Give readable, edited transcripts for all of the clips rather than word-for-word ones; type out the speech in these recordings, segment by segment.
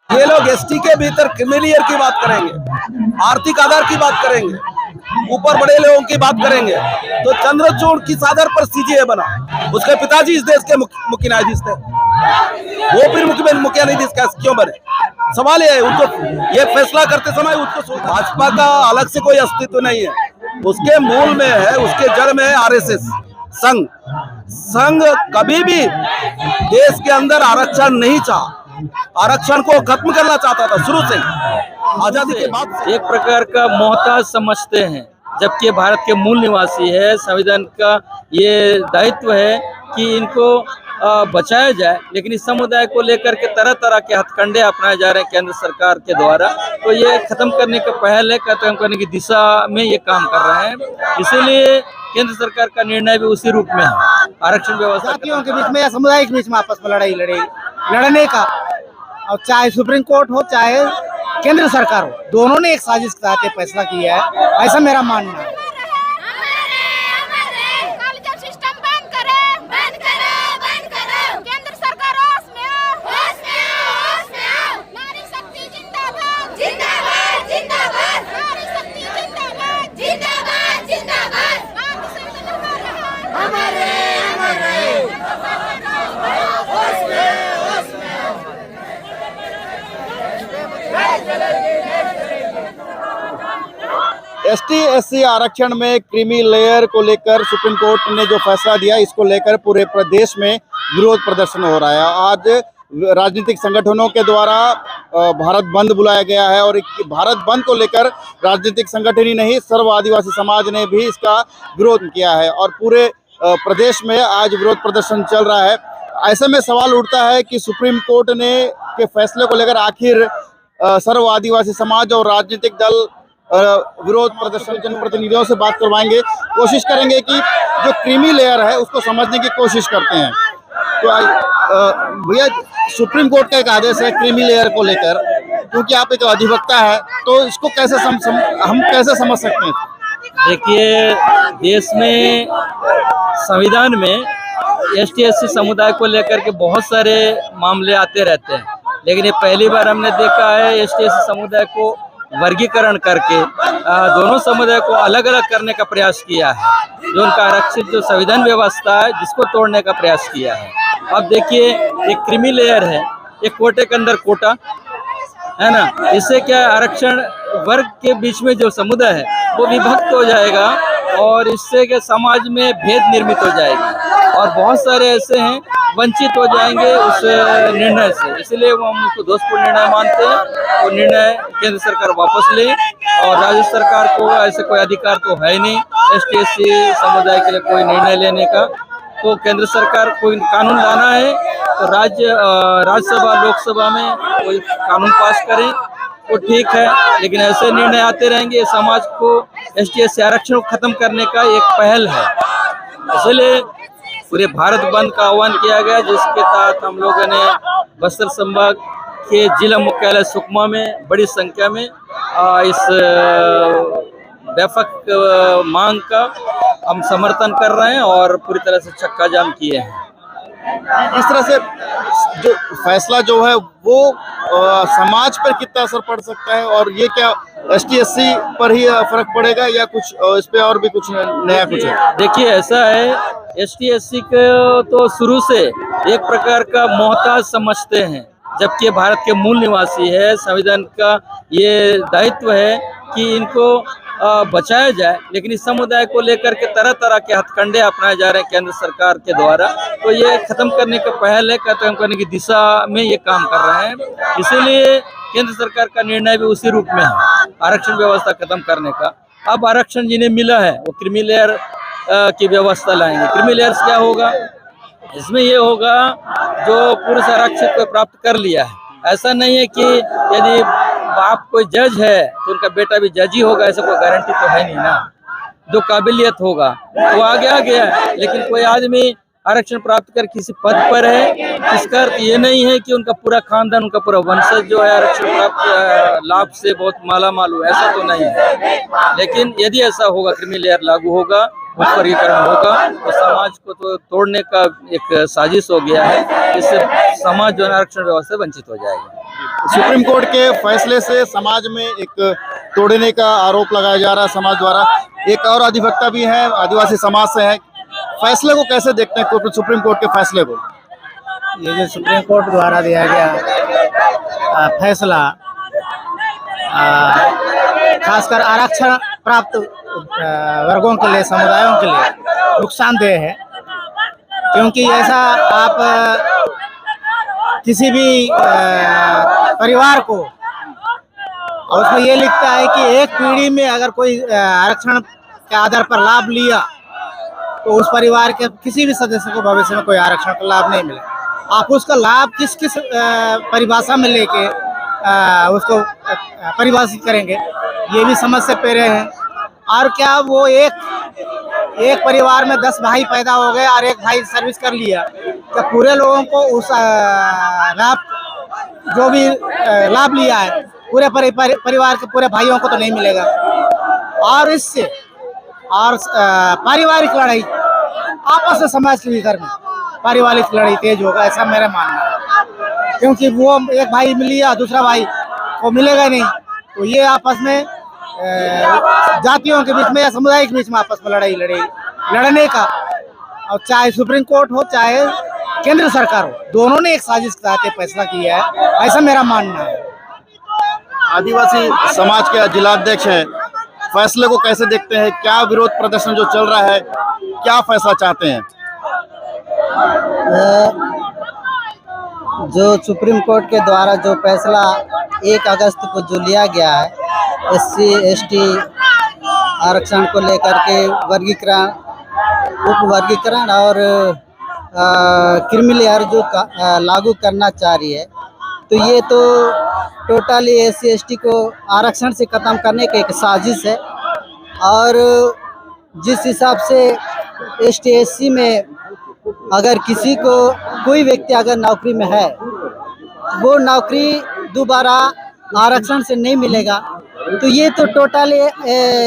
ये लोग एसटी के भीतर क्रिमिलियर की बात करेंगे, आर्थिक आधार की बात करेंगे, ऊपर बड़े लोगों की बात करेंगे। तो चंद्रचूड़ किस आधार पर सीजीए बना? उसके पिताजी इस देश के मुख्य न्यायाधीश थे, वो फिर मुख्य न्यायाधीश क्यों बने? सवाल ये है, उनको ये फैसला करते समय उसको भाजपा का अलग से कोई अस्तित्व नहीं है, उसके मूल में है, उसके जड़ में है आरएसएस संघ। संघ कभी भी देश के अंदर आरक्षण नहीं चाहा, आरक्षण को खत्म करना चाहता था शुरू से, आजादी के बाद। एक प्रकार का मोहताज समझते हैं, जबकि भारत के मूल निवासी है। संविधान का ये दायित्व है कि इनको बचाया जाए, लेकिन इस समुदाय को लेकर के तरह तरह के हथकंडे अपनाए जा रहे हैं केंद्र सरकार के द्वारा। तो ये खत्म करने का पहल है, खत्म करने की दिशा में ये काम कर रहे हैं। इसीलिए केंद्र सरकार का निर्णय भी उसी रूप में है। आरक्षण व्यवस्था के बीच में या समुदाय के बीच में आपस में लड़ने का, और चाहे सुप्रीम कोर्ट हो चाहे केंद्र सरकार हो, दोनों ने एक साजिश के तहत फैसला किया है, ऐसा मेरा मानना है। एसटी एससी आरक्षण में क्रीमी लेयर को लेकर सुप्रीम कोर्ट ने जो फैसला दिया, इसको लेकर पूरे प्रदेश में विरोध प्रदर्शन हो रहा है। आज राजनीतिक संगठनों के द्वारा भारत बंद बुलाया गया है, और भारत बंद को लेकर राजनीतिक संगठन ही नहीं, सर्व आदिवासी समाज ने भी इसका विरोध किया है, और पूरे प्रदेश में आज विरोध प्रदर्शन चल रहा है। ऐसे में सवाल उठता है कि सुप्रीम कोर्ट ने के फैसले को लेकर आखिर सर्व आदिवासी समाज और राजनीतिक दल विरोध प्रदर्शन जनप्रतिनिधियों से बात करवाएंगे, कोशिश करेंगे कि जो क्रीमी लेयर है उसको समझने की कोशिश करते हैं। तो भैया, सुप्रीम कोर्ट का एक आदेश है क्रीमी लेयर को लेकर, क्योंकि आप एक अधिवक्ता है, तो इसको कैसे हम कैसे समझ सकते हैं? देखिए, देश में संविधान में एसटी एससी समुदाय को लेकर के बहुत सारे मामले आते रहते हैं, लेकिन ये पहली बार हमने देखा है एसटी एससी समुदाय को वर्गीकरण करके दोनों समुदाय को अलग अलग करने का प्रयास किया है। जो उनका आरक्षित जो संविधान व्यवस्था है, जिसको तोड़ने का प्रयास किया है। अब देखिए, एक क्रीमी लेयर है, एक कोटे के अंदर कोटा है ना, इससे क्या आरक्षण वर्ग के बीच में जो समुदाय है वो विभक्त हो जाएगा, और इससे क्या समाज में भेद निर्मित हो जाएगी, और बहुत सारे ऐसे हैं वंचित हो जाएंगे उस निर्णय से। इसलिए वो हम उसको दोषपूर्ण निर्णय मानते हैं। वो निर्णय केंद्र सरकार वापस ले, और राज्य सरकार को ऐसे कोई अधिकार तो है नहीं एसटी एससी समुदाय के लिए कोई निर्णय लेने का। तो केंद्र सरकार कोई कानून लाना है तो राज्यसभा लोकसभा में कोई कानून पास करें तो ठीक है, लेकिन ऐसे निर्णय आते रहेंगे। समाज को एसटी एससी आरक्षण को खत्म करने का एक पहल है, इसलिए पूरे भारत बंद का आह्वान किया गया, जिसके तहत हम लोगों ने बस्तर संभाग के जिला मुख्यालय सुकमा में बड़ी संख्या में इस व्यापक मांग का हम समर्थन कर रहे हैं, और पूरी तरह से चक्का जाम किए हैं। इस तरह से जो फैसला जो है वो समाज पर कितना असर पड़ सकता है, और ये क्या एसटी एससी पर ही फर्क पड़ेगा या कुछ इस पे और भी कुछ नया कुछ है? देखिए, ऐसा है, एसटी एससी को तो शुरू से एक प्रकार का मोहताज समझते हैं, जबकि भारत के मूल निवासी है। संविधान का ये दायित्व है कि इनको बचाया जाए, लेकिन इस समुदाय को लेकर के तरह तरह के हथकंडे अपनाए जा रहे हैं केंद्र सरकार के द्वारा। तो ये खत्म करने का पहल है, खत्म करने की दिशा में ये काम कर रहे हैं। इसीलिए केंद्र सरकार का निर्णय भी उसी रूप में है, आरक्षण व्यवस्था खत्म करने का। अब आरक्षण जिन्हें मिला है वो क्रीमी लेयर की व्यवस्था लाएंगे। क्रीमी लेयर से क्या होगा? इसमें ये होगा जो पुरुष आरक्षित को प्राप्त कर लिया है। ऐसा नहीं है कि यदि बाप कोई जज है तो उनका बेटा भी जज ही होगा, ऐसा कोई गारंटी तो है नहीं ना। जो काबिलियत होगा वो आगे आ गया है, लेकिन कोई आदमी आरक्षण प्राप्त कर किसी पद पर है, इसका अर्थ ये नहीं है कि उनका पूरा खानदान, उनका पूरा वंशज जो है आरक्षण प्राप्त लाभ से बहुत माला माल हो, ऐसा तो नहीं है। लेकिन यदि ऐसा होगा, क्रीमी लेयर लागू होगा, उप वर्गीकरण होगा तो समाज को तो तोड़ने का एक साजिश हो गया है। इससे समाज जो है आरक्षण व्यवस्था से वंचित हो जाएगा। सुप्रीम कोर्ट के फैसले से समाज में एक तोड़ने का आरोप लगाया जा रहा है समाज द्वारा। एक और अधिवक्ता भी है, आदिवासी समाज से है। फैसले को कैसे देखते हैं सुप्रीम कोर्ट के फैसले को? ये जो सुप्रीम कोर्ट द्वारा दिया गया फैसला खासकर आरक्षण प्राप्त वर्गों के लिए, समुदायों के लिए नुकसानदेह है, क्योंकि ऐसा आप किसी भी परिवार को, और उसमें ये लिखता है कि एक पीढ़ी में अगर कोई आरक्षण के आधार पर लाभ लिया तो उस परिवार के किसी भी सदस्य को भविष्य में कोई आरक्षण का लाभ नहीं मिले। आप उसका लाभ किस किस परिभाषा में लेके उसको परिभाषित करेंगे, ये भी समझ से परे हैं। और क्या वो एक परिवार में 10 भाई पैदा हो गए और एक भाई सर्विस कर लिया, तो पूरे लोगों को उस लाभ, जो भी लाभ लिया है, पूरे परिवार के पूरे भाइयों को तो नहीं मिलेगा। और इससे और पारिवारिक लड़ाई आपस में, समाज के भीतर में पारिवारिक लड़ाई तेज होगा, ऐसा मेरा मानना है। क्योंकि वो एक भाई मिल लिया, दूसरा भाई को मिलेगा नहीं, तो ये आपस में जातियों के बीच में या समुदाय के बीच में आपस में लड़ने का, और चाहे सुप्रीम कोर्ट हो चाहे केंद्र सरकार हो, दोनों ने एक साजिश के तहत फैसला किया है, ऐसा मेरा मानना है। आदिवासी समाज के जिलाध्यक्ष हैं, फैसले को कैसे देखते हैं? क्या विरोध प्रदर्शन जो चल रहा है, क्या फैसला चाहते हैं? जो सुप्रीम कोर्ट के द्वारा जो फैसला 1 अगस्त को जो लिया गया है, SC ST आरक्षण को लेकर के वर्गीकरण, उप वर्गीकरण और क्रीमी लेयर जो लागू करना चाह रही है, तो ये तो टोटली SC ST को आरक्षण से ख़त्म करने की एक साजिश है। और जिस हिसाब से ST SC में अगर किसी को, कोई व्यक्ति अगर नौकरी में है, वो नौकरी दोबारा आरक्षण से नहीं मिलेगा, तो ये तो टोटली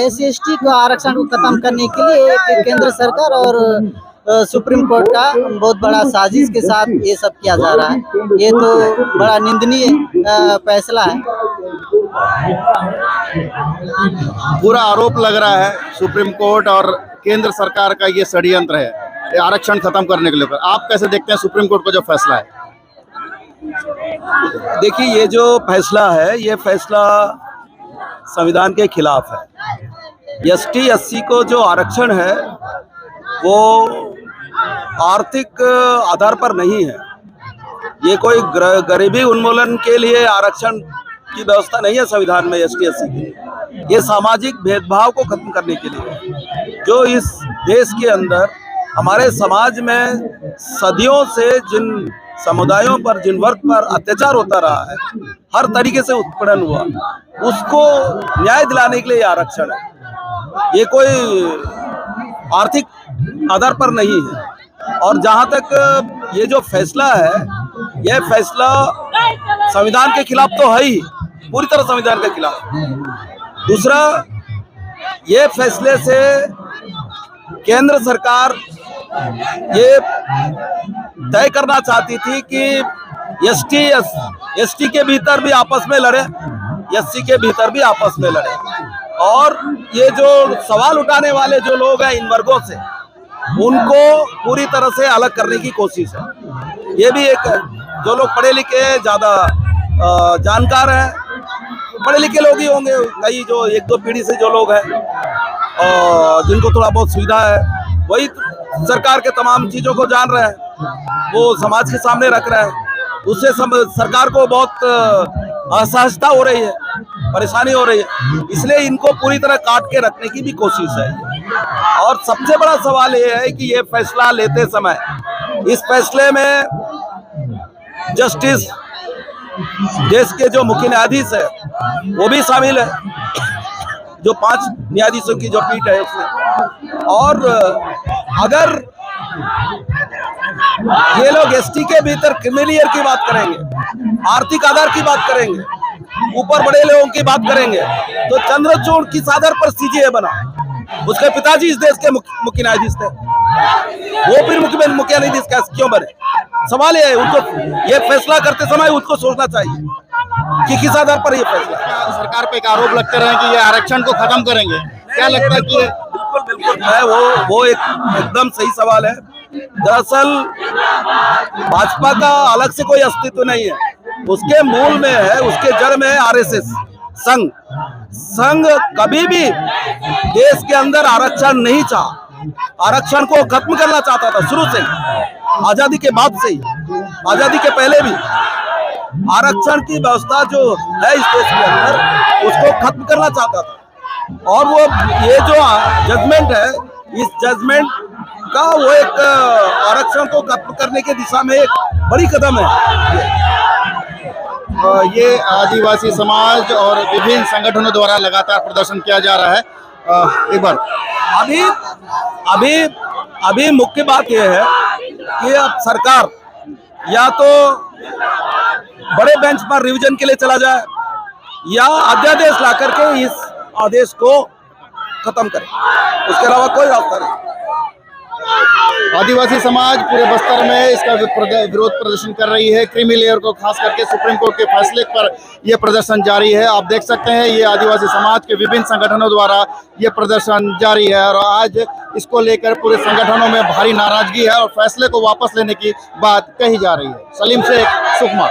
SC ST को आरक्षण को खत्म करने के लिए केंद्र सरकार और सुप्रीम कोर्ट का बहुत बड़ा साजिश के साथ ये सब किया जा रहा है। ये तो बड़ा निंदनीय फैसला है। पूरा आरोप लग रहा है सुप्रीम कोर्ट और केंद्र सरकार का ये षड्यंत्र है आरक्षण खत्म करने के लिए। आप कैसे देखते हैं सुप्रीम कोर्ट का जो फैसला है? देखिए, ये जो फैसला है, ये फैसला संविधान के खिलाफ है। ST SC को जो आरक्षण है वो आर्थिक आधार पर नहीं है। ये कोई गरीबी उन्मूलन के लिए आरक्षण की व्यवस्था नहीं है संविधान में ST SC की। ये सामाजिक भेदभाव को खत्म करने के लिए, जो इस देश के अंदर हमारे समाज में सदियों से जिन समुदायों पर, जिन वर्ग पर अत्याचार होता रहा है, हर तरीके से उत्पीड़न हुआ, उसको न्याय दिलाने के लिए आरक्षण है। ये कोई आर्थिक आधार पर नहीं है। और जहां तक ये जो फैसला है, ये फैसला संविधान के खिलाफ तो है ही, पूरी तरह संविधान के खिलाफ। दूसरा, ये फैसले से केंद्र सरकार ये तय करना चाहती थी कि ST के भीतर भी आपस में लड़े, SC के भीतर भी आपस में लड़े। और ये जो सवाल उठाने वाले जो लोग हैं इन वर्गों से, उनको पूरी तरह से अलग करने की कोशिश है। ये भी एक, जो लोग पढ़े लिखे ज़्यादा जानकार हैं, पढ़े लिखे लोग ही होंगे, कई जो 1-2 पीढ़ी से जो लोग हैं और जिनको थोड़ा बहुत सुविधा है, वही सरकार के तमाम चीज़ों को जान रहे हैं, वो समाज के सामने रख रहे हैं। उससे सरकार को बहुत असहजता हो रही है, परेशानी हो रही है, इसलिए इनको पूरी तरह काट के रखने की भी कोशिश है। और सबसे बड़ा सवाल ये है कि ये फैसला लेते समय, इस फैसले में जस्टिस, देश के जो मुख्य न्यायाधीश है वो भी शामिल है, जो 5 न्यायाधीशों की जो पीठ है उसमें। और अगर ये लोग ST के भीतर क्रीमी लेयर की बात करेंगे, आर्थिक आधार की बात करेंगे, ऊपर बड़े लोगों की बात करेंगे, तो चंद्रचूड़ किस आधार पर CJA बना? उसके पिताजी इस देश के मुख्य न्यायाधीश थे, वो फिर मुख्य न्यायाधीश कैसे क्यों बने? सवाल ये है, उनको ये फैसला करते समय उनको सोचना चाहिए कि किस आधार पर ये फैसला। सरकार पे एक आरोप लगते रहे कि ये आरक्षण को खत्म करेंगे, क्या लगता है कि बिल्कुल बिल्कुल मैं वो एकदम सही सवाल है। दरअसल भाजपा का अलग से कोई अस्तित्व नहीं है, उसके मूल में है, उसके जड़ में है आरएसएस संघ कभी भी देश के अंदर आरक्षण नहीं चाहा, आरक्षण को खत्म करना चाहता था शुरू से, आजादी के बाद से ही, आजादी के पहले भी आरक्षण की व्यवस्था जो है इस देश के अंदर उसको खत्म करना चाहता था। और वो ये जो जजमेंट है, इस जजमेंट का वो एक आरक्षण को खत्म करने की दिशा में एक बड़ी कदम है। ये आदिवासी समाज और विभिन्न संगठनों द्वारा लगातार प्रदर्शन किया जा रहा है। एक बार अभी मुख्य बात यह है कि अब सरकार या तो बड़े बेंच पर रिवीजन के लिए चला जाए या अध्यादेश ला करके इस आदेश को खत्म करे, उसके अलावा कोई रास्ता नहीं। आदिवासी समाज पूरे बस्तर में इसका विरोध प्रदर्शन कर रही है। क्रीमी लेयर को खास करके सुप्रीम कोर्ट के फैसले पर यह प्रदर्शन जारी है। आप देख सकते हैं ये आदिवासी समाज के विभिन्न संगठनों द्वारा ये प्रदर्शन जारी है और आज इसको लेकर पूरे संगठनों में भारी नाराजगी है और फैसले को वापस लेने की बात कही जा रही है। सलीम शेख, सुकमा।